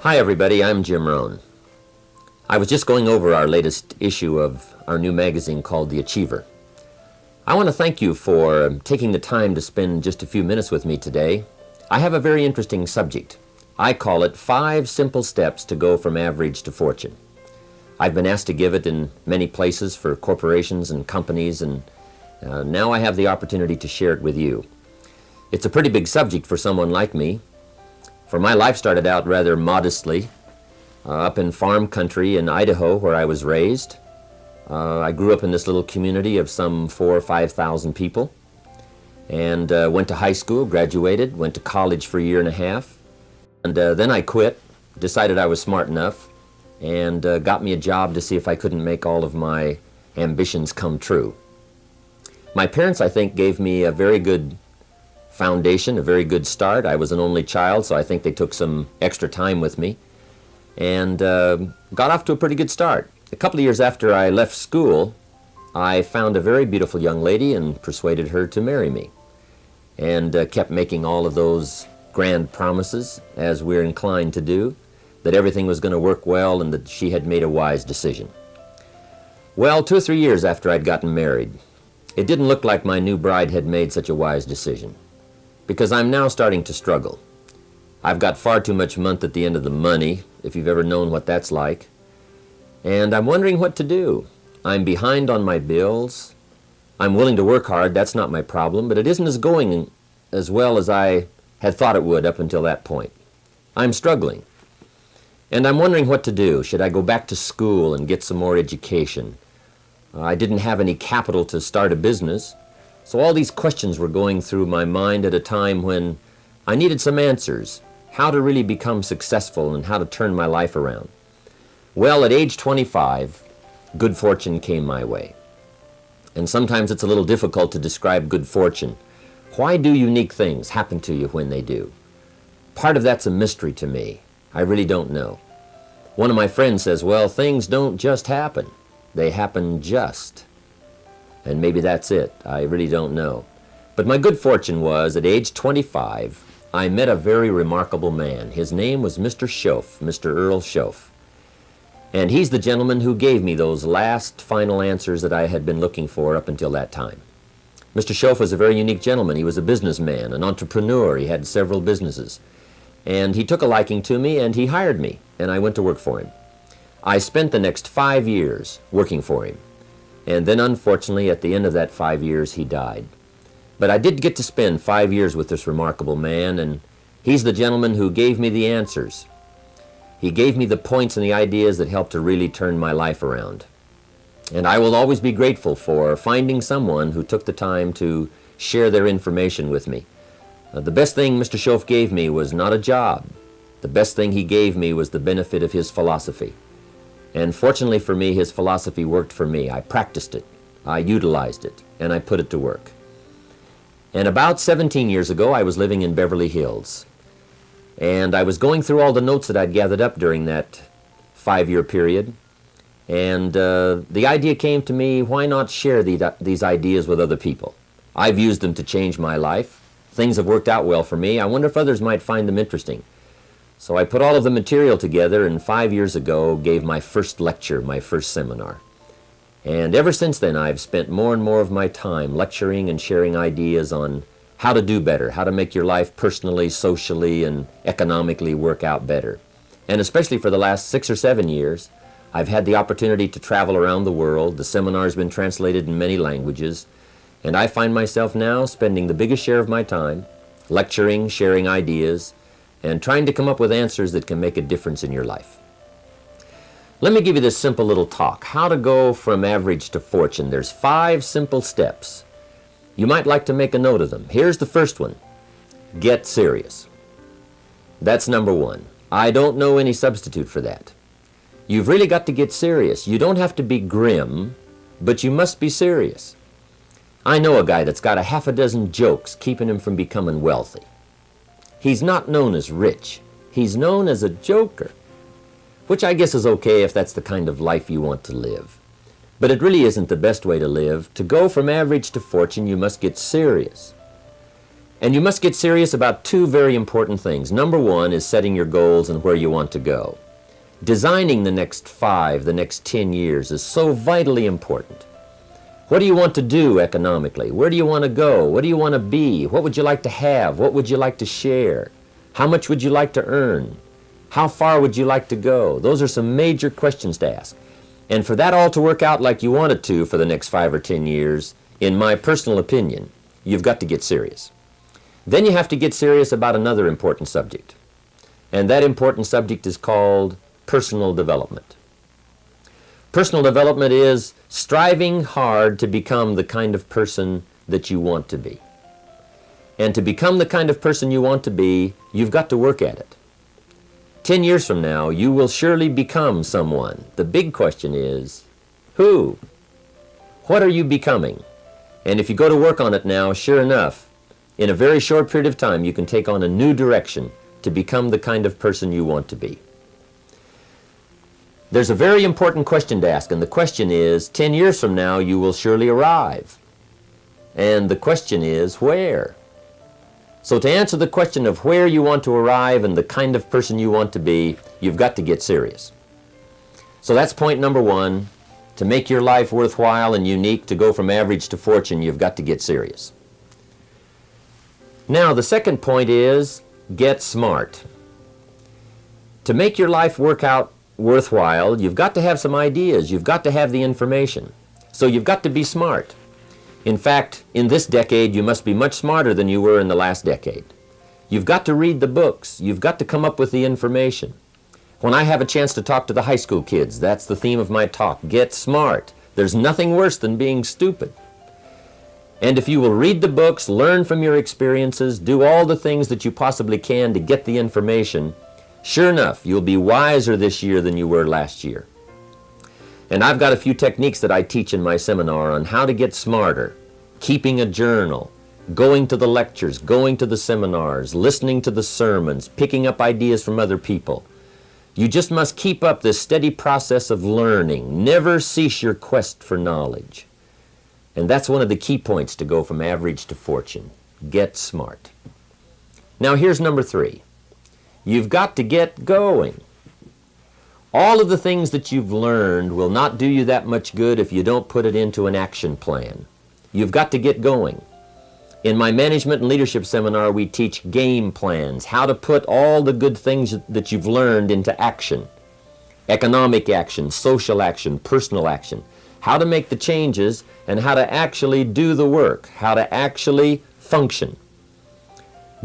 Hi everybody, I'm Jim Rohn. I was just going over our latest issue of our new magazine called The Achiever. I want to thank you for taking the time to spend just a few minutes with me today. I have a very interesting subject. I call it 5 Simple Steps to Go from Average to Fortune. I've been asked to give it in many places for corporations and companies, and now I have the opportunity to share it with you. It's a pretty big subject for someone like me. For my life started out rather modestly, up in farm country in Idaho where I was raised. I grew up in this little community of some 4,000 or 5,000 people, and went to high school, graduated, went to college for a year and a half, and then I quit, decided I was smart enough, and got me a job to see if I couldn't make all of my ambitions come true. My parents, I think, gave me a very good foundation, a very good start. I was an only child, so I think they took some extra time with me and got off to a pretty good start. A couple of years after I left school, I found a very beautiful young lady and persuaded her to marry me, and kept making all of those grand promises, as we're inclined to do, that everything was going to work well and that she had made a wise decision. Well, 2 or 3 years after I'd gotten married, it didn't look like my new bride had made such a wise decision, because I'm now starting to struggle. I've got far too much month at the end of the money, if you've ever known what that's like, and I'm wondering what to do. I'm behind on my bills. I'm willing to work hard, that's not my problem, but it isn't going as well as I had thought it would up until that point. I'm struggling, and I'm wondering what to do. Should I go back to school and get some more education? I didn't have any capital to start a business, so all these questions were going through my mind at a time when I needed some answers, how to really become successful and how to turn my life around. Well, at age 25, good fortune came my way. And sometimes it's a little difficult to describe good fortune. Why do unique things happen to you when they do? Part of that's a mystery to me. I really don't know. One of my friends says, well, things don't just happen. They happen just. And maybe that's it. I really don't know. But my good fortune was, at age 25, I met a very remarkable man. His name was Mr. Schoaf, Mr. Earl Schoaf. And he's the gentleman who gave me those last final answers that I had been looking for up until that time. Mr. Schoaf was a very unique gentleman. He was a businessman, an entrepreneur. He had several businesses. And he took a liking to me, and he hired me, and I went to work for him. I spent the next 5 years working for him. And then, unfortunately, at the end of that 5 years, he died. But I did get to spend 5 years with this remarkable man, and he's the gentleman who gave me the answers. He gave me the points and the ideas that helped to really turn my life around. And I will always be grateful for finding someone who took the time to share their information with me. The best thing Mr. Schoaf gave me was not a job. The best thing he gave me was the benefit of his philosophy. And fortunately for me, his philosophy worked for me. I practiced it, I utilized it, and I put it to work. And about 17 years ago, I was living in Beverly Hills. And I was going through all the notes that I'd gathered up during that 5-year period. And the idea came to me, why not share these ideas with other people? I've used them to change my life. Things have worked out well for me. I wonder if others might find them interesting. So I put all of the material together, and 5 years ago gave my first lecture, my first seminar. And ever since then, I've spent more and more of my time lecturing and sharing ideas on how to do better, how to make your life personally, socially, and economically work out better. And especially for the last 6 or 7 years, I've had the opportunity to travel around the world. The seminar's been translated in many languages, and I find myself now spending the biggest share of my time lecturing, sharing ideas, and trying to come up with answers that can make a difference in your life. Let me give you this simple little talk, how to go from average to fortune. There's 5 simple steps. You might like to make a note of them. Here's the first one. Get serious. That's number 1. I don't know any substitute for that. You've really got to get serious. You don't have to be grim, but you must be serious. I know a guy that's got a half a dozen jokes keeping him from becoming wealthy. He's not known as rich. He's known as a joker, which I guess is okay if that's the kind of life you want to live. But it really isn't the best way to live. To go from average to fortune, you must get serious. And you must get serious about two very important things. Number one is setting your goals and where you want to go. Designing the next 5, the next 10 years is so vitally important. What do you want to do economically? Where do you want to go? What do you want to be? What would you like to have? What would you like to share? How much would you like to earn? How far would you like to go? Those are some major questions to ask. And for that all to work out like you want it to for the next 5 or 10 years, in my personal opinion, you've got to get serious. Then you have to get serious about another important subject. And that important subject is called personal development. Personal development is striving hard to become the kind of person that you want to be. And to become the kind of person you want to be, you've got to work at it. 10 years from now, you will surely become someone. The big question is, who? What are you becoming? And if you go to work on it now, sure enough, in a very short period of time, you can take on a new direction to become the kind of person you want to be. There's a very important question to ask, and the question is, 10 years from now, you will surely arrive. And the question is, where? So to answer the question of where you want to arrive and the kind of person you want to be, you've got to get serious. So that's point number one. To make your life worthwhile and unique, to go from average to fortune, you've got to get serious. Now, the second point is, get smart. To make your life work out worthwhile, you've got to have some ideas. You've got to have the information. So you've got to be smart. In fact, in this decade, you must be much smarter than you were in the last decade. You've got to read the books. You've got to come up with the information. When I have a chance to talk to the high school kids, that's the theme of my talk. Get smart. There's nothing worse than being stupid. And if you will read the books, learn from your experiences, do all the things that you possibly can to get the information, sure enough, you'll be wiser this year than you were last year. And I've got a few techniques that I teach in my seminar on how to get smarter, keeping a journal, going to the lectures, going to the seminars, listening to the sermons, picking up ideas from other people. You just must keep up this steady process of learning. Never cease your quest for knowledge. And that's one of the key points to go from average to fortune. Get smart. Now here's number 3. You've got to get going. All of the things that you've learned will not do you that much good if you don't put it into an action plan. You've got to get going. In my management and leadership seminar, we teach game plans, how to put all the good things that you've learned into action. Economic action, social action, personal action. How to make the changes and how to actually do the work, how to actually function.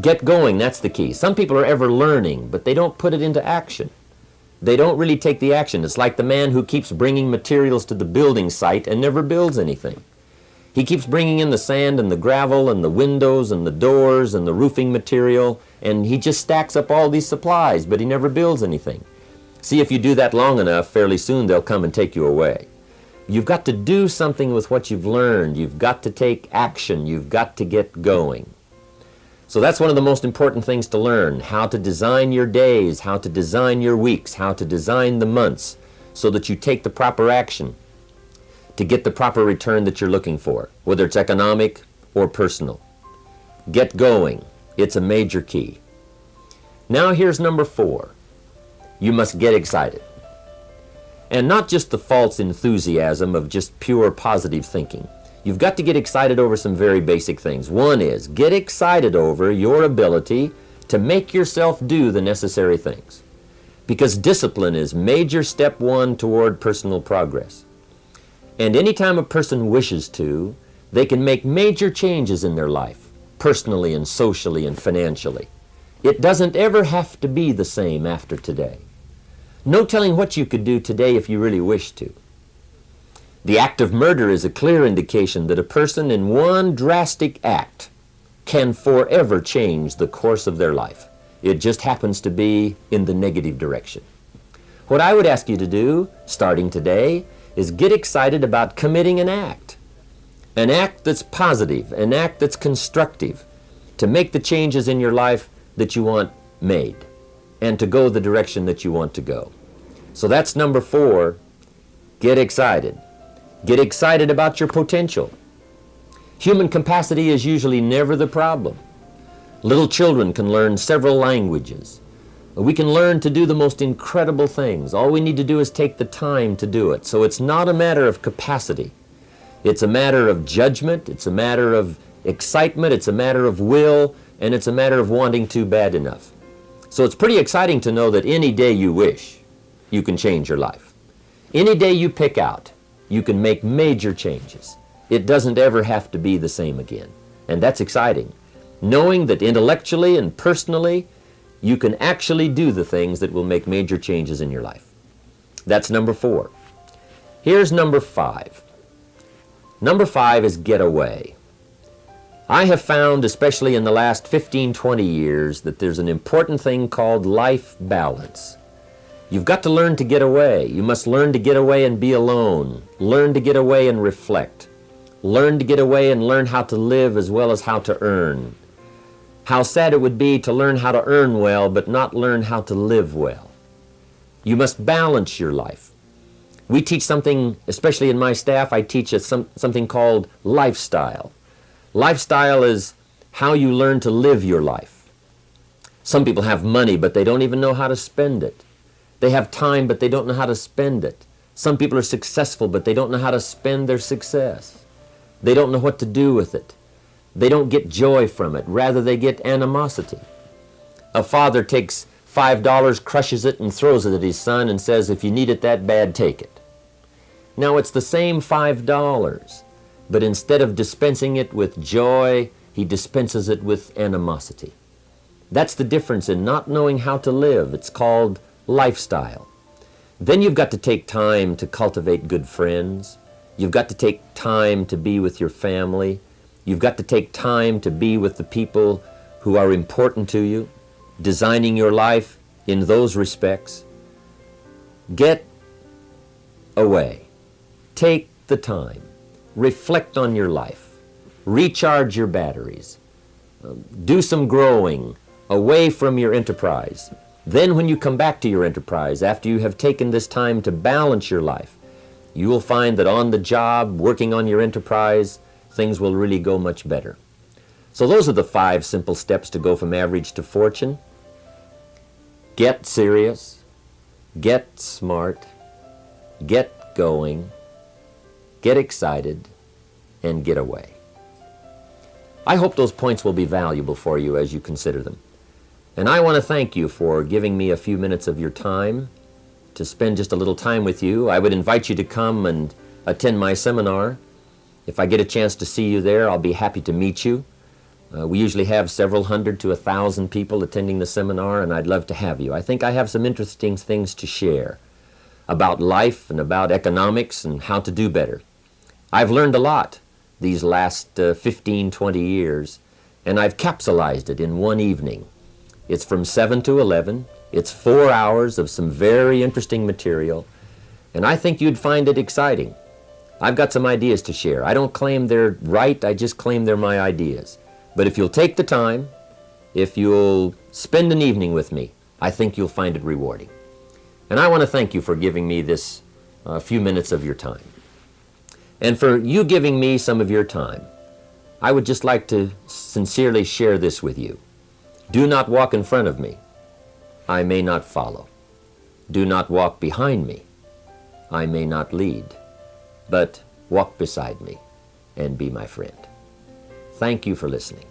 Get going, that's the key. Some people are ever learning, but they don't put it into action. They don't really take the action. It's like the man who keeps bringing materials to the building site and never builds anything. He keeps bringing in the sand and the gravel and the windows and the doors and the roofing material, and he just stacks up all these supplies, but he never builds anything. See, if you do that long enough, fairly soon they'll come and take you away. You've got to do something with what you've learned. You've got to take action. You've got to get going. So that's one of the most important things to learn, how to design your days, how to design your weeks, how to design the months so that you take the proper action to get the proper return that you're looking for, whether it's economic or personal. Get going. It's a major key. Now here's number 4. You must get excited. And not just the false enthusiasm of just pure positive thinking. You've got to get excited over some very basic things. One is, get excited over your ability to make yourself do the necessary things. Because discipline is major step 1 toward personal progress. And anytime a person wishes to, they can make major changes in their life, personally and socially and financially. It doesn't ever have to be the same after today. No telling what you could do today if you really wish to. The act of murder is a clear indication that a person in one drastic act can forever change the course of their life. It just happens to be in the negative direction. What I would ask you to do, starting today, is get excited about committing an act that's positive, an act that's constructive, to make the changes in your life that you want made, and to go the direction that you want to go. So that's number 4, get excited. Get excited about your potential. Human capacity is usually never the problem. Little children can learn several languages. We can learn to do the most incredible things. All we need to do is take the time to do it. So it's not a matter of capacity. It's a matter of judgment. It's a matter of excitement. It's a matter of will. And it's a matter of wanting to bad enough. So it's pretty exciting to know that any day you wish, you can change your life. Any day you pick out, you can make major changes. It doesn't ever have to be the same again. And that's exciting. Knowing that intellectually and personally, you can actually do the things that will make major changes in your life. That's number 4. Here's number 5. Number 5 is get away. I have found, especially in the last 15, 20 years, that there's an important thing called life balance. You've got to learn to get away. You must learn to get away and be alone. Learn to get away and reflect. Learn to get away and learn how to live as well as how to earn. How sad it would be to learn how to earn well but not learn how to live well. You must balance your life. We teach something, especially in my staff, I teach something called lifestyle. Lifestyle is how you learn to live your life. Some people have money, but they don't even know how to spend it. They have time, but they don't know how to spend it. Some people are successful, but they don't know how to spend their success. They don't know what to do with it. They don't get joy from it. Rather, they get animosity. A father takes $5, crushes it, and throws it at his son and says, "If you need it that bad, take it." Now, it's the same $5, but instead of dispensing it with joy, he dispenses it with animosity. That's the difference in not knowing how to live. It's called lifestyle. Then you've got to take time to cultivate good friends. You've got to take time to be with your family. You've got to take time to be with the people who are important to you, designing your life in those respects. Get away. Take the time. Reflect on your life. Recharge your batteries. Do some growing away from your enterprise. Then when you come back to your enterprise, after you have taken this time to balance your life, you will find that on the job, working on your enterprise, things will really go much better. So those are the 5 simple steps to go from average to fortune. Get serious, get smart, get going, get excited, and get away. I hope those points will be valuable for you as you consider them. And I want to thank you for giving me a few minutes of your time to spend just a little time with you. I would invite you to come and attend my seminar. If I get a chance to see you there, I'll be happy to meet you. We usually have several hundred to 1,000 people attending the seminar, and I'd love to have you. I think I have some interesting things to share about life and about economics and how to do better. I've learned a lot these last 15, 20 years, and I've capsulized it in one evening. It's from 7 to 11. It's 4 hours of some very interesting material, and I think you'd find it exciting. I've got some ideas to share. I don't claim they're right, I just claim they're my ideas. But if you'll take the time, if you'll spend an evening with me, I think you'll find it rewarding. And I want to thank you for giving me this few minutes of your time. And for you giving me some of your time, I would just like to sincerely share this with you. Do not walk in front of me. I may not follow. Do not walk behind me. I may not lead. But walk beside me and be my friend. Thank you for listening.